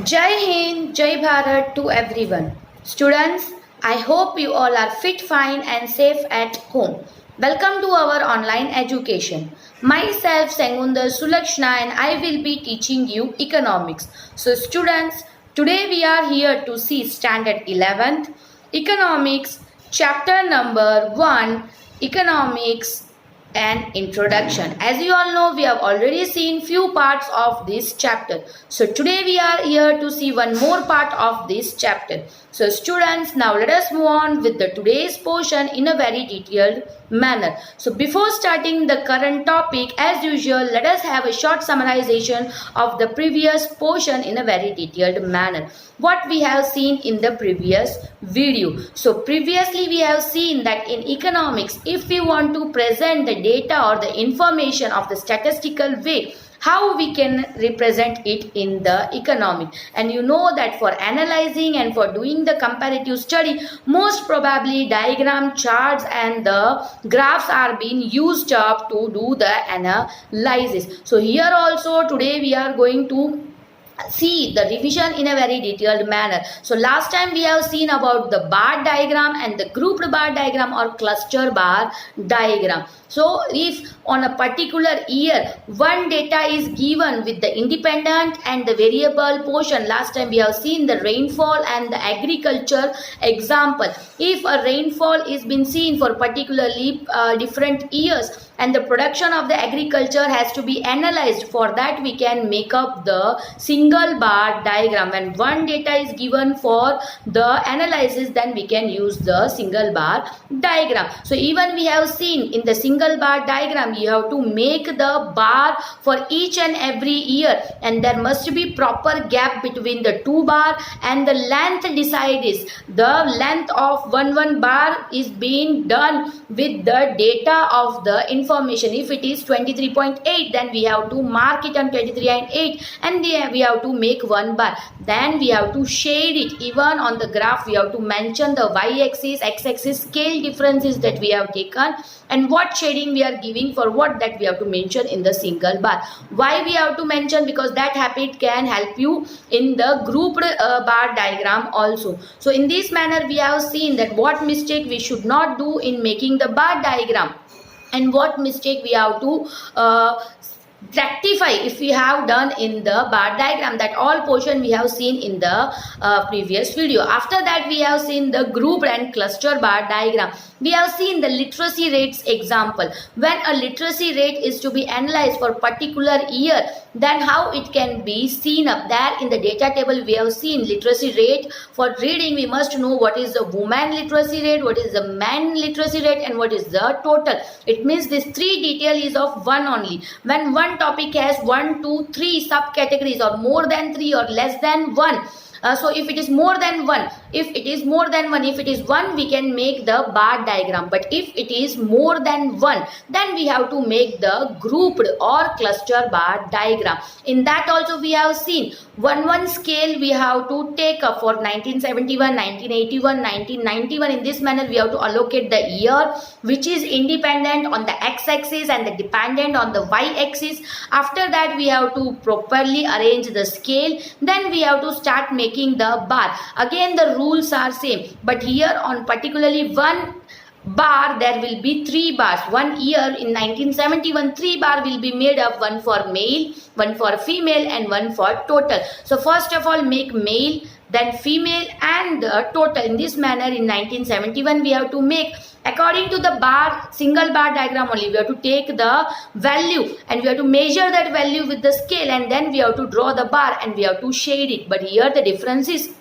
Jai Hind, Jai Bharat to everyone. Students, I hope you all are fit, fine and safe at home. Welcome to our online education. Myself Sengundar Sulakshna and I will be teaching you economics. So students, today we are here to see standard 11th economics chapter number 1 economics and introduction. As you all know, we have already seen few parts of this chapter. So today we are here to see one more part of this chapter. So students, now let us move on with the today's portion in a very detailed manner. So before starting the current topic, as usual, let us have a short summarization of the previous portion in a very detailed manner. What we have seen in the previous video. So previously we have seen that in economics, if we want to present the data or the information of the statistical way, how we can represent it in the economic. And you know that for analyzing and for doing the comparative study, most probably diagram, charts and the graphs are being used up to do the analysis. So here also today we are going to see the revision in a very detailed manner. So last time we have seen about the bar diagram and the grouped bar diagram or cluster bar diagram. So if on a particular year one data is given with the independent and the variable portion, last time we have seen the rainfall and the agriculture example. If a rainfall is been seen for particularly different years and the production of the agriculture has to be analyzed, for that we can make up the single bar diagram. When one data is given for the analysis, then we can use the single bar diagram. So even we have seen in the single bar diagram, you have to make the bar for each and every year and there must be proper gap between the two bar, and the length decides the length of one bar is being done with the data of the information. If it is 23.8, then we have to mark it on 23.8 and we have to make one bar. Then we have to shade it. Even on the graph we have to mention the y-axis, x-axis scale differences that we have taken and what shading we are giving for what, that we have to mention in the single bar. Why we have to mention? Because that habit can help you in the grouped bar diagram also. So in this manner we have seen that what mistake we should not do in making the bar diagram and what mistake we have to rectify if we have done in the bar diagram. That all portion we have seen in the previous video. After that we have seen the grouped and cluster bar diagram. We have seen the literacy rates example. When a literacy rate is to be analyzed for particular year, then how it can be seen up there in the data table. We have seen literacy rate for reading. We must know what is the woman literacy rate, what is the man literacy rate and what is the total. It means this three detail is of one only. When one topic has 1, 2, 3 subcategories or more than 3 or less than 1. So if it is more than 1, if it is 1, we can make the bar diagram. But if it is more than 1, then we have to make the grouped or cluster bar diagram. In that also we have seen 1 scale we have to take up for 1971, 1981, 1991. In this manner we have to allocate the year which is independent on the x-axis and the dependent on the y-axis. After that we have to properly arrange the scale. Then we have to start making the bar. Again the rules are same, but here on particularly one bar there will be 3 bars. 1 year in 1971 3 bar will be made up, 1 for male, 1 for female and 1 for total. So first of all make male, then female and the total. In this manner in 1971 we have to make according to the bar, single bar diagram only. We have to take the value and we have to measure that value with the scale and then we have to draw the bar and we have to shade it. But here the difference is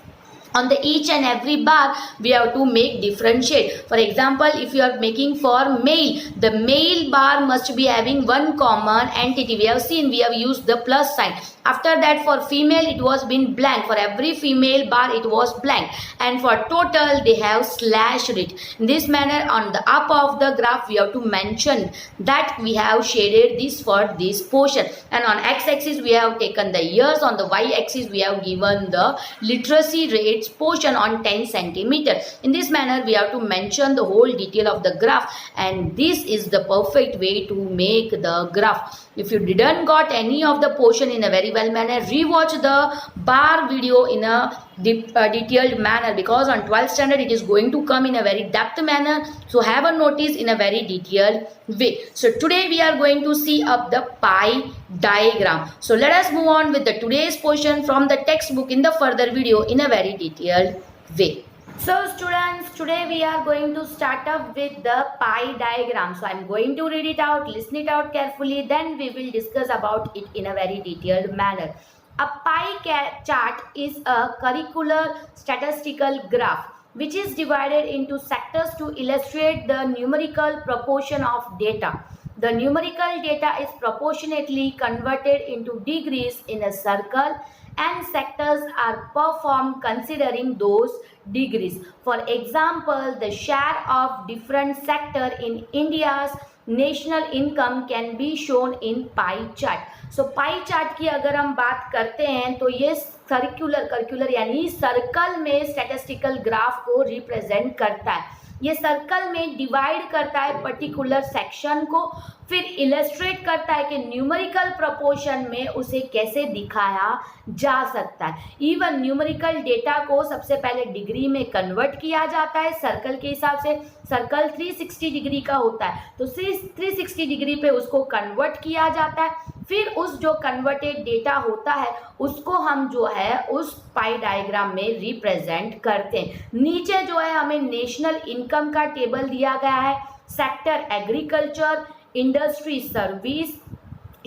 on the each and every bar we have to make different shade. For example, if you are making for male, the male bar must be having one common entity. We have seen we have used the plus sign. After that for female it was been blank. For every female bar it was blank. And for total they have slashed it. In this manner on the up of the graph we have to mention that we have shaded this for this portion. And on x-axis we have taken the years. On the y-axis we have given the literacy rates portion on 10 centimeter. In this manner we have to mention the whole detail of the graph and this is the perfect way to make the graph. If you didn't got any of the portion in a very well manner, rewatch the bar video in a detailed manner, because on 12th standard it is going to come in a very depth manner. So have a notice in a very detailed way. So today we are going to see up the pie diagram. So let us move on with the today's portion from the textbook in the further video in a very detailed way. So students, today we are going to start up with the pie diagram. So I am going to read it out, listen it out carefully, then we will discuss about it in a very detailed manner. A pie chart is a curricular statistical graph which is divided into sectors to illustrate the numerical proportion of data. The numerical data is proportionately converted into degrees in a circle, and sectors are performed considering those degrees. For example, the share of different sector in India's national income can be shown in pie chart. So pie chart की अगर हम बात करते हैं तो ये circular यानी circle में स्टैटिस्टिकल ग्राफ को रिप्रेजेंट करता है. ये सर्कल में डिवाइड करता है पर्टिकुलर सेक्शन को, फिर इलस्ट्रेट करता है कि न्यूमेरिकल प्रोपोर्शन में उसे कैसे दिखाया जा सकता है. इवन न्यूमेरिकल डेटा को सबसे पहले डिग्री में कन्वर्ट किया जाता है सर्कल के हिसाब से. सर्कल 360 डिग्री का होता है तो 360 डिग्री पे उसको कन्वर्ट किया जाता है. फिर उस जो कन्वर्टेड डेटा होता है उसको हम जो है उस पाई डायग्राम में रिप्रेजेंट करते हैं. नीचे जो है हमें नेशनल इनकम का टेबल दिया गया है. Sector agriculture, industry, service,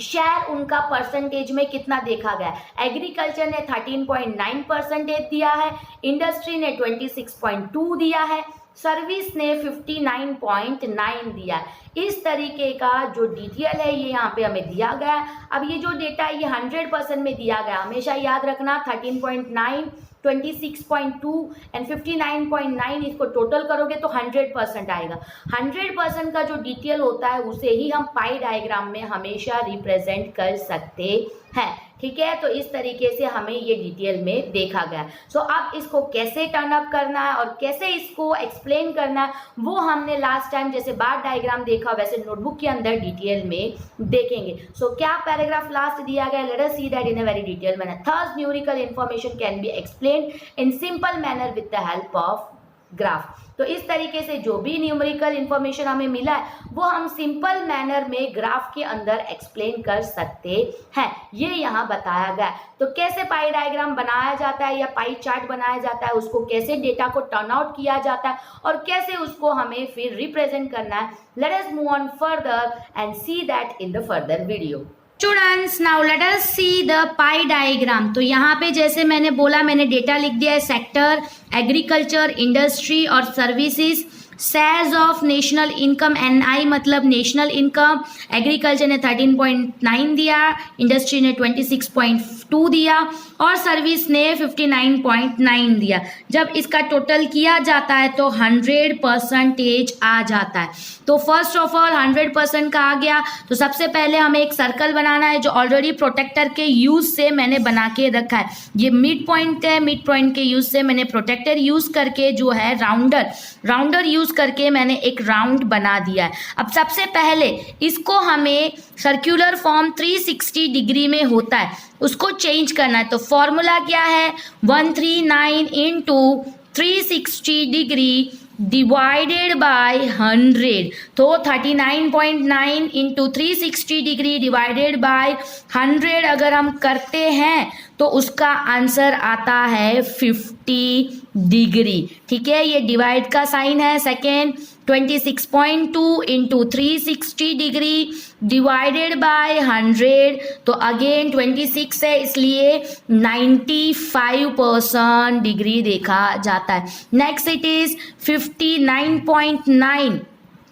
share उनका परसेंटेज में कितना देखा गया है. एग्रीकल्चर ने 13.9% दिया है, इंडस्ट्री ने 26.2 दिया है, सर्विस ने 59.9 दिया है. इस तरीके का जो डिटेल है ये यहाँ पे हमें दिया गया है. अब ये जो डेटा है ये 100% में दिया गया. हमेशा याद रखना 13.9, 26.2 एंड 59.9 इसको टोटल करोगे तो 100% आएगा. 100% का जो डिटेल होता है उसे ही हम पाई डायग्राम में हमेशा रिप्रेजेंट कर सकते हैं. ठीक है, तो इस तरीके से हमें ये डिटेल में देखा गया. सो अब इसको कैसे टर्न अप करना है और कैसे इसको एक्सप्लेन करना है वो हमने लास्ट टाइम जैसे बार डायग्राम देखा वैसे नोटबुक के अंदर डिटेल में देखेंगे. सो क्या पैराग्राफ लास्ट दिया गया, let us see that in a very detail manner. Thus numerical information can be explained in simple manner with the help of graph. तो इस तरीके से जो भी न्यूमेरिकल इंफॉर्मेशन हमें मिला है वो हम सिंपल मैनर में ग्राफ के अंदर एक्सप्लेन कर सकते हैं. ये यहाँ बताया गया. तो कैसे पाई डायग्राम बनाया जाता है या पाई चार्ट बनाया जाता है, उसको कैसे डेटा को टर्न आउट किया जाता है और कैसे उसको हमें फिर रिप्रेजेंट करना है. Late us move on further and C that in the further video. Students, now let us see the pi diagram. तो यहाँ पे जैसे मैंने बोला, मैंने डेटा लिख दिया है सेक्टर एग्रीकल्चर, इंडस्ट्री और services. Shares of national income, NI मतलब नेशनल इनकम, एग्रीकल्चर ने 13.9 दिया, इंडस्ट्री ने 26.2 दिया और सर्विस ने 59.9 दिया. जब इसका टोटल किया जाता है तो 100% आ जाता है. तो फर्स्ट ऑफ ऑल 100% का आ गया. तो सबसे पहले हमें एक सर्कल बनाना है जो ऑलरेडी प्रोटेक्टर के यूज से मैंने बना के रखा है. ये मिड पॉइंट है, मिड पॉइंट के यूज से मैंने प्रोटेक्टर यूज करके जो है राउंडर यूज करके मैंने एक राउंड बना दिया है. अब सबसे पहले इसको हमें सर्कुलर फॉर्म 360 डिग्री में होता है उसको चेंज करना है. तो फॉर्मूला क्या है, 139 इंटू 360 डिग्री डिवाइडेड बाय 100. तो 39.9 इंटू 360 डिग्री डिवाइडेड बाय 100 अगर हम करते हैं तो उसका आंसर आता है 50 डिग्री. ठीक है, ये डिवाइड का साइन है. Second 26.2 into 360 degree divided by 100. तो अगेन 26 है इसलिए 95% डिग्री देखा जाता है. Next it is 59.9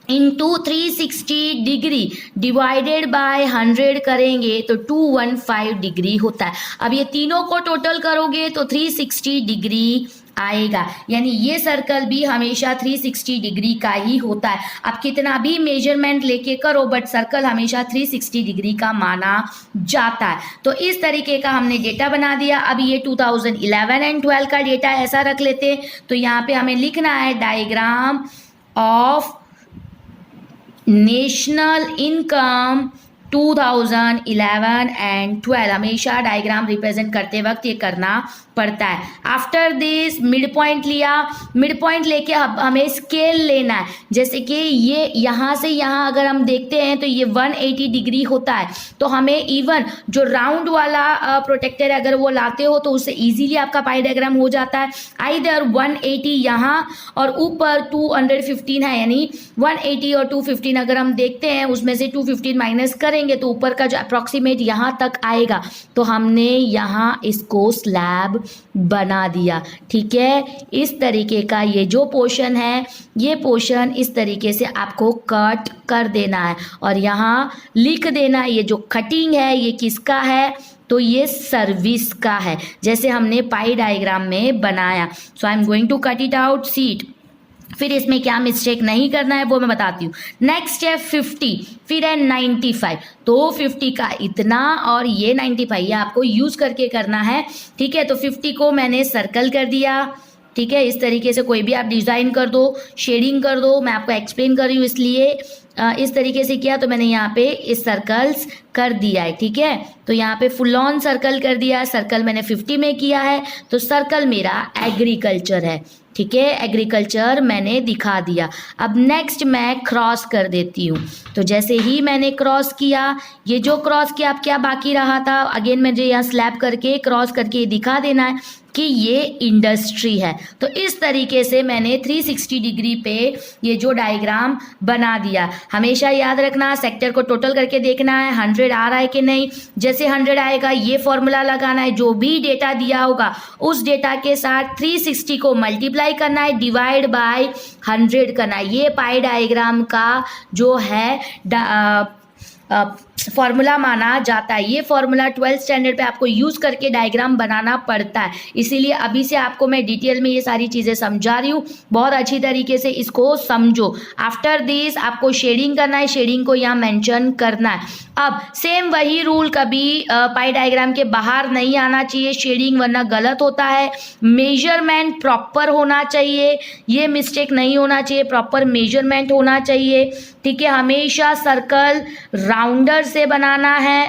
into 360 degree divided by 100 करेंगे तो 215 डिग्री होता है. अब ये तीनों को टोटल करोगे तो 360 डिग्री आएगा. यानी ये सर्कल भी हमेशा 360 डिग्री का ही होता है. आप कितना भी मेजरमेंट लेके करो बट सर्कल हमेशा 360 डिग्री का माना जाता है. तो इस तरीके का हमने डेटा बना दिया. अब ये 2011 एंड 12 का डेटा ऐसा रख लेते हैं. तो यहाँ पे हमें लिखना है diagram of national income 2011 and 12 हमेशा डायग्राम रिप्रेजेंट करते वक्त ये करना पड़ता है। आफ्टर दिस मिड पॉइंट लिया, मिड पॉइंट लेके अब हमें स्केल लेना है। जैसे कि ये यहाँ से यहाँ अगर हम देखते हैं तो ये 180 डिग्री होता है, तो हमें इवन जो राउंड वाला प्रोटेक्टर अगर वो लाते हो तो उससे इजीली आपका पाई डायग्राम हो जाता है। आइदर 180 यहाँ और ऊपर 215 है, यानी 180 और 215 अगर हम देखते हैं उसमें से 215 माइनस करेंगे तो ऊपर का जो अप्रॉक्सीमेट यहाँ तक आएगा, तो हमने यहाँ इसको स्लैब बना दिया। ठीक है, इस तरीके का ये जो पोर्शन है, ये पोर्शन इस तरीके से आपको कट कर देना है और यहाँ लिख देना है ये जो कटिंग है ये किसका है, तो ये सर्विस का है, जैसे हमने पाई डायग्राम में बनाया। So I am going to cut it out, see it. फिर इसमें क्या मिस्टेक नहीं करना है वो मैं बताती हूँ। नेक्स्ट है 50, फिर है 95। तो 50 का इतना और ये 95 ये आपको यूज़ करके करना है। ठीक है, तो 50 को मैंने सर्कल कर दिया। ठीक है, इस तरीके से कोई भी आप डिज़ाइन कर दो, शेडिंग कर दो, मैं आपको एक्सप्लेन कर रही हूँ इसलिए इस तरीके से किया। तो मैंने यहाँ पे इस सर्कल्स कर दिया है। ठीक है, तो यहाँ पे फुल ऑन सर्कल कर दिया। सर्कल मैंने 50 में किया है, तो सर्कल मेरा एग्रीकल्चर है। ठीक है, एग्रीकल्चर मैंने दिखा दिया। अब नेक्स्ट मैं क्रॉस कर देती हूँ। तो जैसे ही मैंने क्रॉस किया, ये जो क्रॉस किया अब क्या बाकी रहा था, अगेन मुझे यहाँ स्लैब करके क्रॉस करके दिखा देना है कि ये इंडस्ट्री है। तो इस तरीके से मैंने 360 डिग्री पे ये जो डायग्राम बना दिया। हमेशा याद रखना सेक्टर को टोटल करके देखना है 100 आ रहा है कि नहीं। जैसे 100 आएगा ये फॉर्मूला लगाना है, जो भी डेटा दिया होगा उस डेटा के साथ 360 को मल्टीप्लाई करना है, डिवाइड बाय 100 करना है। ये पाई डायग्राम का जो है फॉर्मूला माना जाता है। ये फॉर्मूला 12th स्टैंडर्ड पे आपको यूज़ करके डायग्राम बनाना पड़ता है, इसीलिए अभी से आपको मैं डिटेल में ये सारी चीज़ें समझा रही हूँ, बहुत अच्छी तरीके से इसको समझो। आफ्टर दिस आपको शेडिंग करना है, शेडिंग को यहाँ मेंशन करना है। अब सेम वही रूल, कभी पाई डायग्राम के बाहर नहीं आना चाहिए शेडिंग, वरना गलत होता है। मेजरमेंट प्रॉपर होना चाहिए, ये मिस्टेक नहीं होना चाहिए, प्रॉपर मेजरमेंट होना चाहिए। ठीक है, हमेशा सर्कल राउंडर से बनाना है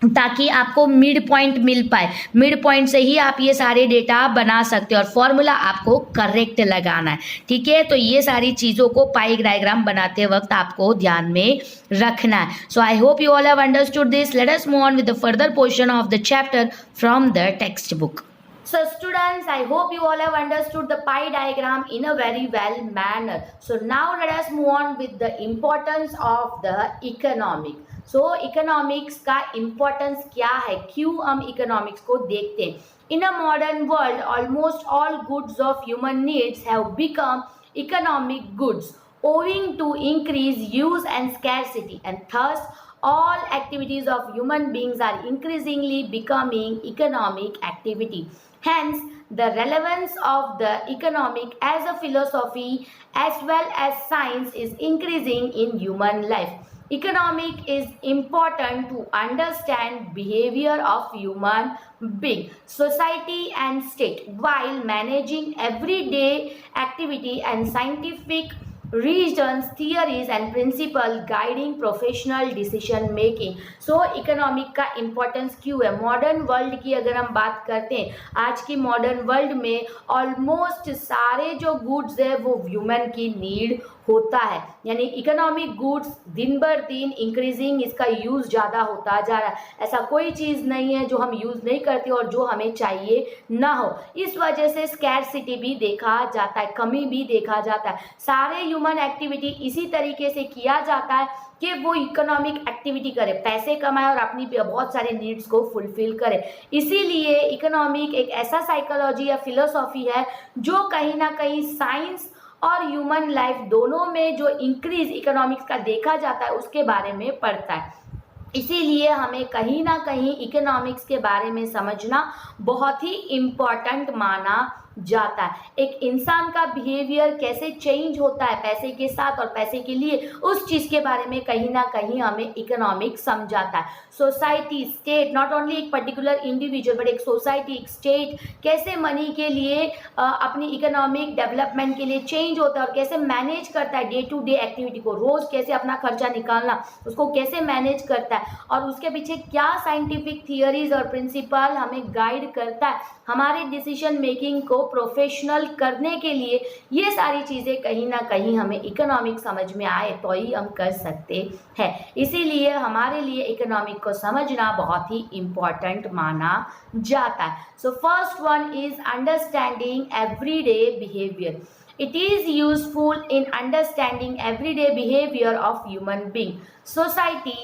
ताकि आपको मिड पॉइंट मिल पाए। मिड पॉइंट से ही आप ये सारे डेटा बना सकते हो और फॉर्मूला आपको करेक्ट लगाना है। ठीक है, तो ये सारी चीज़ों को पाई डायग्राम बनाते वक्त आपको ध्यान में रखना है। So I hope you all have understood this. Let us move on with the further portion of the chapter from the text book. So students, I hope you all have understood the pie diagram in a very well manner. So now let us move on with the importance of the economic. So economics का importance क्या है, क्यों हम economics को देखते हैं? In a modern world, almost all goods of human needs have become economic goods owing to increased use and scarcity, and thus all activities of human beings are increasingly becoming economic activity. Hence, the relevance of the economic as a philosophy as well as science is increasing in human life. Economic is important to understand behavior of human being, society and state while managing everyday activity, and scientific reasons, theories and principle guiding professional decision making. So economic का importance क्यों है? Modern world की अगर हम बात करते हैं, आज की मॉडर्न वर्ल्ड में ऑलमोस्ट सारे जो गुड्स है वो ह्यूमन की नीड होता है, यानी इकोनॉमिक गुड्स दिन बर दिन इंक्रीजिंग, इसका यूज़ ज़्यादा होता जा रहा है। ऐसा कोई चीज़ नहीं है जो हम यूज़ नहीं करते और जो हमें चाहिए ना हो। इस वजह से स्कैरसिटी भी देखा जाता है, कमी भी देखा जाता है। सारे ह्यूमन एक्टिविटी इसी तरीके से किया जाता है कि वो इकोनॉमिक एक्टिविटी करे, पैसे कमाए और अपनी बहुत सारे नीड्स को फुलफिल करे। इसीलिए इकोनॉमिक एक ऐसा साइकोलॉजी या फिलोसॉफी है जो कहीं ना कहीं साइंस और ह्यूमन लाइफ दोनों में जो इंक्रीज इकोनॉमिक्स का देखा जाता है उसके बारे में पढ़ता है। इसीलिए हमें कहीं ना कहीं इकोनॉमिक्स के बारे में समझना बहुत ही इम्पॉर्टेंट माना जाता है। एक इंसान का बिहेवियर कैसे चेंज होता है पैसे के साथ और पैसे के लिए, उस चीज़ के बारे में कहीं ना कहीं हमें इकोनॉमिक समझाता है। सोसाइटी, स्टेट, नॉट ओनली एक पर्टिकुलर इंडिविजुअल बट एक सोसाइटी, एक स्टेट कैसे मनी के लिए अपनी इकोनॉमिक डेवलपमेंट के लिए चेंज होता है और कैसे मैनेज करता है डे टू डे एक्टिविटी को, रोज कैसे अपना खर्चा निकालना उसको कैसे मैनेज करता है और उसके पीछे क्या साइंटिफिक थियरीज और प्रिंसिपल हमें गाइड करता है हमारे डिसीजन मेकिंग को प्रोफेशनल करने के लिए। ये सारी चीज़ें कहीं ना कहीं हमें इकोनॉमिक समझ में आए तो ही हम कर सकते हैं। इसीलिए हमारे लिए इकोनॉमिक को समझना बहुत ही इम्पॉर्टेंट माना जाता है। So first one is understanding everyday behaviour. It is useful in understanding everyday behavior of human being, society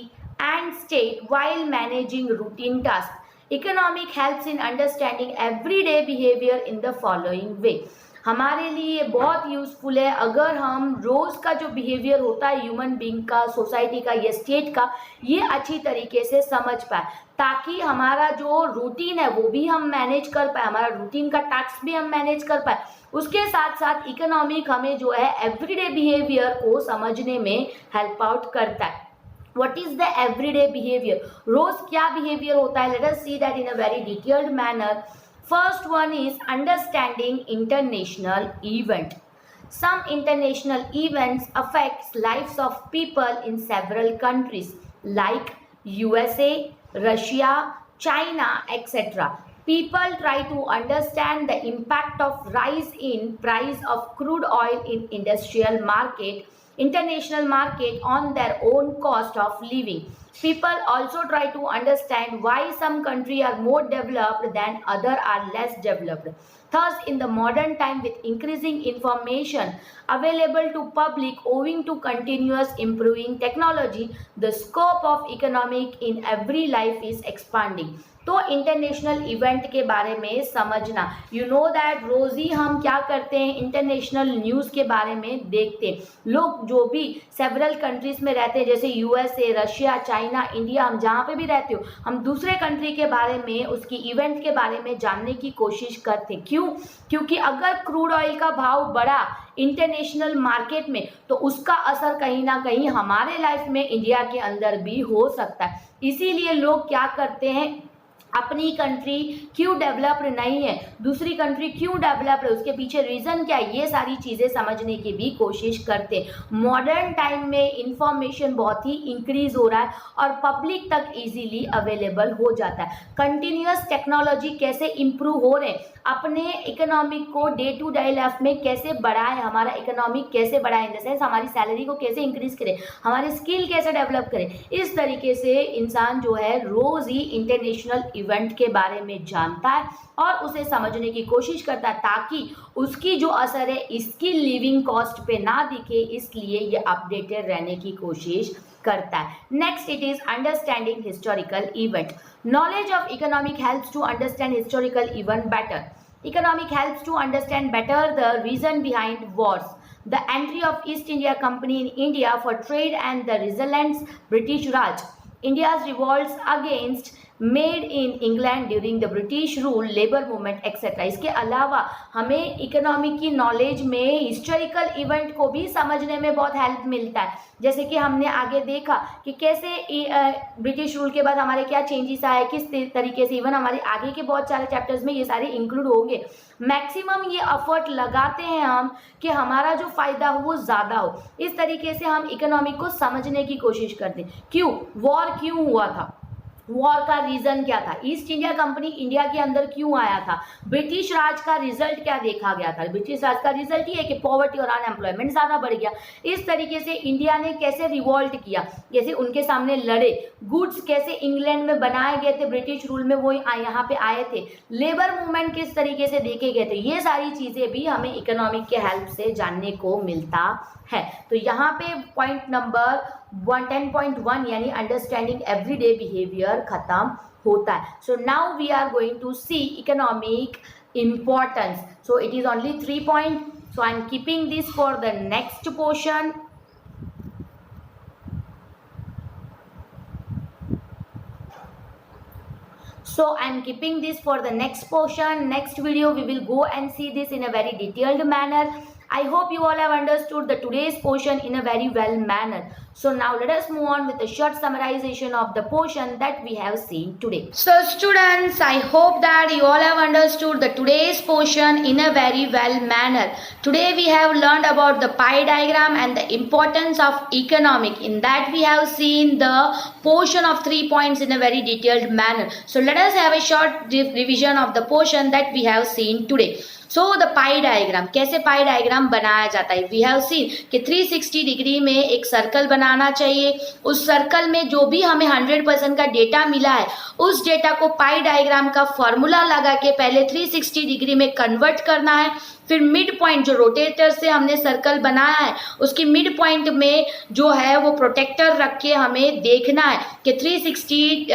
and state while managing routine tasks. Economic helps in understanding everyday behavior in the following way. हमारे लिए बहुत useful है अगर हम रोज का जो behaviour होता है ह्यूमन बीइंग का, सोसाइटी का या स्टेट का, ये अच्छी तरीके से समझ पाए ताकि हमारा जो रूटीन है वो भी हम मैनेज कर पाए, हमारा रूटीन का टास्क भी हम मैनेज कर पाए। उसके साथ साथ इकोनॉमिक हमें जो है एवरीडे बिहेवियर को समझने में हेल्प आउट करता है। What is the everyday behavior? रोज क्या बिहेवियर होता है? Let us see that in a very detailed manner. First one is understanding international event. Some international events affects lives of people in several countries like USA, Russia, China, etc. People try to understand the impact of rise in price of crude oil in international market on their own cost of living. People also try to understand why some countries are more developed than others are less developed. Thus, in the modern time, with increasing information available to public owing to continuous improving technology, the scope of economic in every life is expanding. तो international event के बारे में समझना, you know that रोज ही हम क्या करते हैं, international news के बारे में देखते हैं। लोग जो भी सेवरल कंट्रीज में रहते हैं जैसे यूएसए, रशिया, चाइना, इंडिया, हम जहाँ पे भी रहते हो हम दूसरे कंट्री के बारे में, उसकी इवेंट के बारे में जानने की कोशिश करते हैं। क्यों? क्योंकि अगर क्रूड ऑयल का भाव बढ़ा इंटरनेशनल मार्केट में तो उसका असर कहीं ना कहीं हमारे लाइफ में इंडिया के अंदर भी हो सकता है। इसीलिए लोग क्या करते हैं, अपनी कंट्री क्यों डेवलप्ड नहीं है, दूसरी कंट्री क्यों डेवलप्ड है, उसके पीछे रीज़न क्या है, ये सारी चीज़ें समझने की भी कोशिश करते। मॉडर्न टाइम में इंफॉर्मेशन बहुत ही इंक्रीज हो रहा है और पब्लिक तक इजीली अवेलेबल हो जाता है। कंटिन्यूअस टेक्नोलॉजी कैसे इम्प्रूव हो रहे हैं, अपने इकोनॉमिक को डे टू डे लाइफ में कैसे बढ़ाए, हमारा इकोनॉमिक कैसे बढ़ाए, इन द सेंस हमारी सैलरी को कैसे इंक्रीज करें, हमारी स्किल कैसे डेवलप करें। इस तरीके से इंसान जो है रोज़ ही इंटरनेशनल इवेंट के बारे में जानता है और उसे समझने की कोशिश करता है ताकि उसकी जो असर है इसकी लिविंग कॉस्ट पे ना दिखे, इसलिए ये अपडेटेड रहने की कोशिश करता है। Next it is understanding historical event. Knowledge of economic helps to understand historical event better. Economic helps to understand better the reason behind wars, the entry of East India Company in India for trade and the resilience British Raj, India's revolts against made in England during the British rule, labour movement etcetera. इसके अलावा हमें economic की knowledge में historical event को भी समझने में बहुत हेल्प मिलता है. जैसे कि हमने आगे देखा कि कैसे ब्रिटिश रूल के बाद हमारे क्या चेंजेस आए, किस तरीके से, इवन हमारे आगे के बहुत सारे चैप्टर्स में ये सारे इंक्लूड होंगे. मैक्सिमम ये एफर्ट लगाते हैं हम कि हमारा जो फ़ायदा हो वो ज़्यादा हो. इस तरीके से हम इकोनॉमिक को समझने की कोशिश करते हैं. क्यों वॉर क्यों हुआ था, वॉर का रीजन क्या था, ईस्ट इंडिया कंपनी इंडिया के अंदर क्यों आया था, ब्रिटिश राज का रिजल्ट क्या देखा गया था. ब्रिटिश राज का रिजल्ट ये है कि पॉवर्टी और अनएम्प्लॉयमेंट ज़्यादा बढ़ गया. इस तरीके से इंडिया ने कैसे रिवॉल्ट किया, जैसे उनके सामने लड़े, गुड्स कैसे इंग्लैंड में बनाए गए थे ब्रिटिश रूल में, वो यहाँ पे आए थे, लेबर मूवमेंट किस तरीके से देखे गए थे. ये सारी चीज़ें भी हमें इकोनॉमिक के हेल्प से जानने को मिलता है. तो यहाँ पे पॉइंट नंबर 10.1 यानी अंडरस्टैंडिंग एवरीडे बिहेवियर खत्म होता है. So now we are going to see economic importance. So it is only 3 point. So I am keeping this for the next portion. So I am keeping this for the next portion. Next video we will go and see this in a very detailed manner. I hope you all have understood the today's portion in a very well manner. So now let us move on with a short summarization of the portion that we have seen today. So students, I hope that you all have understood the today's portion in a very well manner. Today we have learned about the pie diagram and the importance of economic. In that we have seen the portion of 3 points in a very detailed manner. So let us have a short revision of the portion that we have seen today. So the pi diagram, कैसे पाई diagram बनाया जाता है? We have scene कि 360 degree में एक circle बनाना चाहिए. उस circle में जो भी हमें 100% का डेटा मिला है उस डेटा को पाई डायग्राम का फॉर्मूला लगा के पहले 360 डिग्री में कन्वर्ट करना है. फिर मिड पॉइंट जो रोटेटर से हमने सर्कल बनाया है उसकी मिड पॉइंट में जो है वो प्रोटेक्टर रख के हमें देखना है कि 360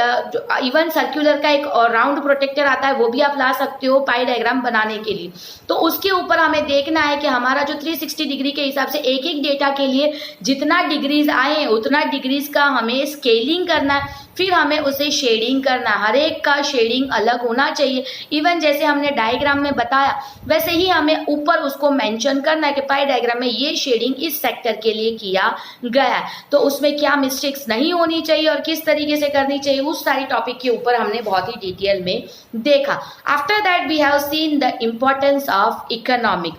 इवन सर्कुलर का एक राउंड प्रोटेक्टर आता है वो भी आप ला सकते हो पाई डायग्राम बनाने के लिए. तो उसके ऊपर हमें देखना है कि हमारा जो 360 डिग्री के हिसाब से एक एक डेटा के लिए जितना डिग्रीज आए हैं उतना डिग्रीज का हमें स्केलिंग करना है. फिर हमें उसे शेडिंग करना है. हर एक का शेडिंग अलग होना चाहिए. इवन जैसे हमने डायग्राम में बताया वैसे ही हमें ऊपर उसको मेंशन करना है कि पाई डायग्राम में ये शेडिंग इस सेक्टर के लिए किया गया है. तो उसमें क्या मिस्टेक्स नहीं होनी चाहिए और किस तरीके से करनी चाहिए उस सारी टॉपिक के ऊपर हमने बहुत ही डिटेल में देखा. After that we have seen the importance of economic.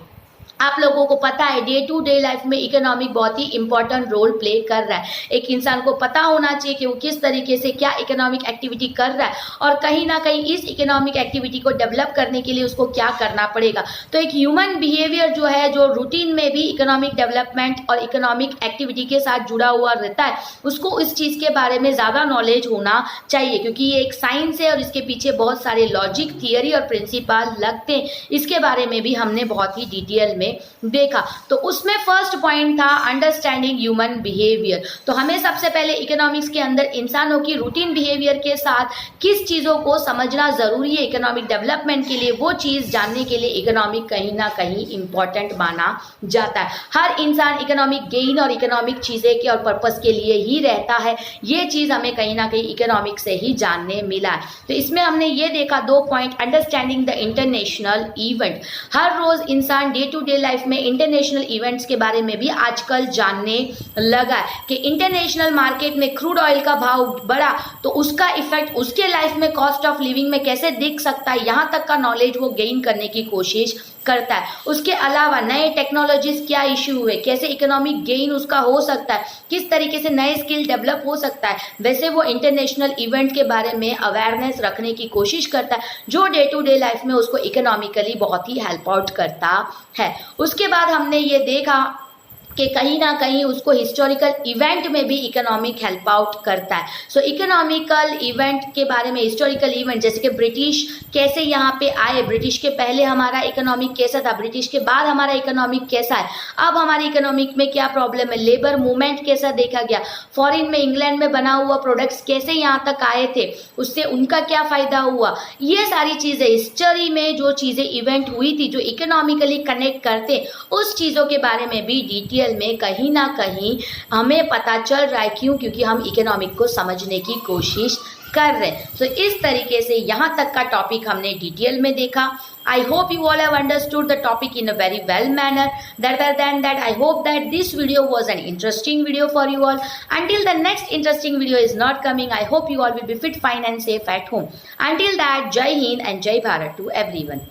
आप लोगों को पता है डे टू डे लाइफ में इकोनॉमिक बहुत ही इंपॉर्टेंट रोल प्ले कर रहा है. एक इंसान को पता होना चाहिए कि वो किस तरीके से क्या इकोनॉमिक एक्टिविटी कर रहा है और कहीं ना कहीं इस इकोनॉमिक एक्टिविटी को डेवलप करने के लिए उसको क्या करना पड़ेगा. तो एक ह्यूमन बिहेवियर जो है जो रूटीन में भी इकोनॉमिक डेवलपमेंट और इकोनॉमिक एक्टिविटी के साथ जुड़ा हुआ रहता है उसको इस चीज़ के बारे में ज़्यादा नॉलेज होना चाहिए क्योंकि ये एक साइंस है और इसके पीछे बहुत सारे लॉजिक, थियरी और प्रिंसिपल लगते हैं. इसके बारे में भी हमने बहुत ही डिटेल में देखा. तो उसमें फर्स्ट पॉइंट था अंडरस्टैंडिंग ह्यूमन बिहेवियर. तो हमें सबसे पहले इकोनॉमिक्स के अंदर इंसानों की रूटीन बिहेवियर के साथ किस चीज़ों को समझना ज़रूरी है इकोनॉमिक डेवलपमेंट के लिए वो चीज़ जानने के लिए इकोनॉमिक कहीं ना कहीं इंपॉर्टेंट माना जाता है. हर इंसान इकोनॉमिक गेन और इकोनॉमिक चीज़ें के और पर्पस के लिए ही रहता है. ये चीज़ हमें कहीं ना कहीं इकोनॉमिक से ही जानने मिला है. तो इसमें हमने ये देखा 2 point. Understanding the international event. हर रोज़ इंसान डे टू डे लाइफ में इंटरनेशनल इवेंट्स के बारे में भी आजकल जानने लगा है कि इंटरनेशनल मार्केट में क्रूड ऑयल का भाव बढ़ा तो उसका इफेक्ट उसके लाइफ में कॉस्ट ऑफ लिविंग में कैसे दिख सकता है यहाँ तक का नॉलेज वो गेन करने की कोशिश करता है. उसके अलावा नए टेक्नोलॉजीज क्या इश्यू हुए, कैसे इकोनॉमिक गेन उसका हो सकता है, किस तरीके से नए स्किल डेवलप हो सकता है, वैसे वो इंटरनेशनल इवेंट के बारे में अवेयरनेस रखने की कोशिश करता है जो डे टू डे लाइफ में उसको इकोनॉमिकली बहुत ही हेल्प आउट करता है. उसके बाद हमने ये देखा कि कहीं ना कहीं उसको हिस्टोरिकल इवेंट में भी इकोनॉमिक हेल्प आउट करता है. सो इकोनॉमिकल इवेंट के बारे में हिस्टोरिकल इवेंट जैसे कि ब्रिटिश कैसे यहाँ पे आए, ब्रिटिश के पहले हमारा इकोनॉमिक कैसा था, ब्रिटिश के बाद हमारा इकोनॉमिक कैसा है, अब हमारी इकोनॉमिक में क्या प्रॉब्लम है, लेबर मूवमेंट कैसा देखा गया, फॉरेन में इंग्लैंड में बना हुआ प्रोडक्ट्स कैसे यहाँ तक आए थे, उससे उनका क्या फ़ायदा हुआ. ये सारी चीज़ें हिस्ट्री में जो चीज़ें इवेंट हुई थी जो इकोनॉमिकली कनेक्ट करते उस चीज़ों के बारे में भी डिटेल में कहीं ना कहीं हमें पता चल रहा है. क्यों? क्योंकि हम इकोनॉमिक को समझने की कोशिश कर रहे हैं. तो इस तरीके से यहाँ तक का टॉपिक हमने डिटेल में देखा. I hope you all have understood the topic in a very well manner. Rather than that, I hope that this video was an interesting video for you all. Until the next interesting video is not coming, I hope you all will be fit, fine and safe at home. Until that, Jai Hind and Jai Bharat to everyone.